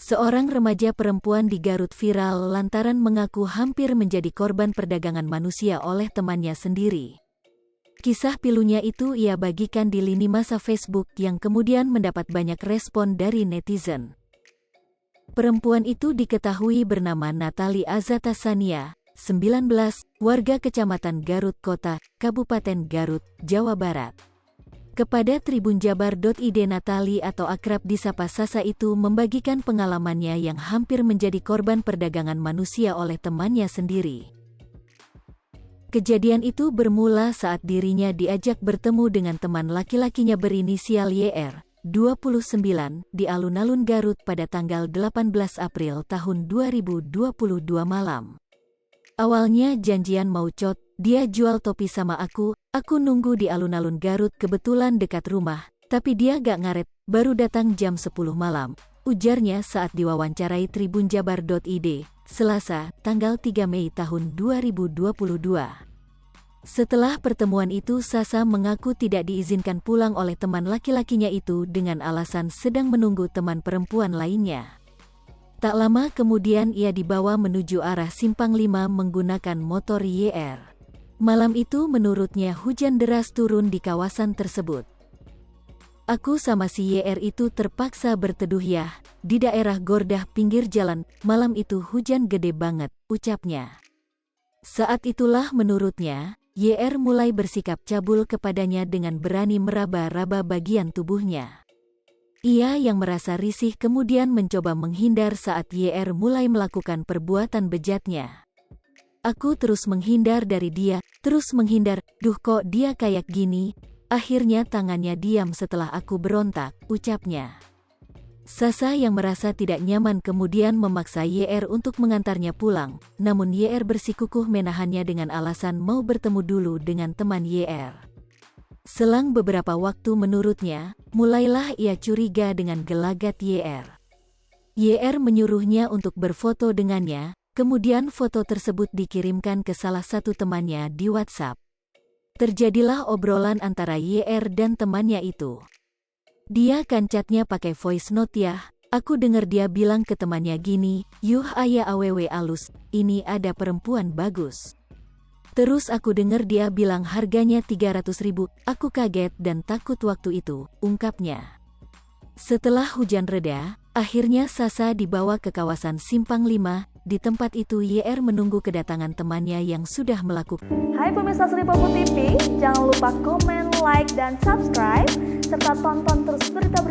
Seorang remaja perempuan di Garut viral lantaran mengaku hampir menjadi korban perdagangan manusia oleh temannya sendiri. Kisah pilunya itu ia bagikan di lini masa Facebook yang kemudian mendapat banyak respon dari netizen. Perempuan itu diketahui bernama Natali Azata Sania, 19, warga Kecamatan Garut Kota, Kabupaten Garut, Jawa Barat. Kepada tribunjabar.id, Natali atau akrab disapa Sasa itu membagikan pengalamannya yang hampir menjadi korban perdagangan manusia oleh temannya sendiri. Kejadian itu bermula saat dirinya diajak bertemu dengan teman laki-lakinya berinisial YR, 29, di alun-alun Garut pada tanggal 18 April tahun 2022 malam. Awalnya janjian mau cot, dia jual topi sama aku nunggu di alun-alun Garut kebetulan dekat rumah, tapi dia gak ngaret, baru datang jam 10 malam, ujarnya saat diwawancarai tribunjabar.id, Selasa, tanggal 3 Mei tahun 2022. Setelah pertemuan itu Sasa mengaku tidak diizinkan pulang oleh teman laki-lakinya itu dengan alasan sedang menunggu teman perempuan lainnya. Tak lama kemudian ia dibawa menuju arah Simpang 5 menggunakan motor YR. Malam itu menurutnya hujan deras turun di kawasan tersebut. Aku sama si YR itu terpaksa berteduh ya, di daerah Gordah pinggir jalan, malam itu hujan gede banget, ucapnya. Saat itulah menurutnya, YR mulai bersikap cabul kepadanya dengan berani meraba-raba bagian tubuhnya. Ia yang merasa risih kemudian mencoba menghindar saat YR mulai melakukan perbuatan bejatnya. Aku terus menghindar dari dia, terus menghindar, duh kok dia kayak gini, akhirnya tangannya diam setelah aku berontak, ucapnya. Sasa yang merasa tidak nyaman kemudian memaksa YR untuk mengantarnya pulang, namun YR bersikukuh menahannya dengan alasan mau bertemu dulu dengan teman YR. Selang beberapa waktu menurutnya, mulailah ia curiga dengan gelagat YR. YR menyuruhnya untuk berfoto dengannya, kemudian foto tersebut dikirimkan ke salah satu temannya di WhatsApp. Terjadilah obrolan antara YR dan temannya itu. Dia kan chatnya pakai voice note ya, aku dengar dia bilang ke temannya gini, yuh aya awewe alus, ini ada perempuan bagus. Terus aku dengar dia bilang harganya 300.000, aku kaget dan takut waktu itu, ungkapnya. Setelah hujan reda, akhirnya Sasa dibawa ke kawasan Simpang 5, di tempat itu YR menunggu kedatangan temannya yang sudah melakukan. Hai pemirsa Sri Popo TV, jangan lupa komen, like, dan subscribe, serta tonton terus berita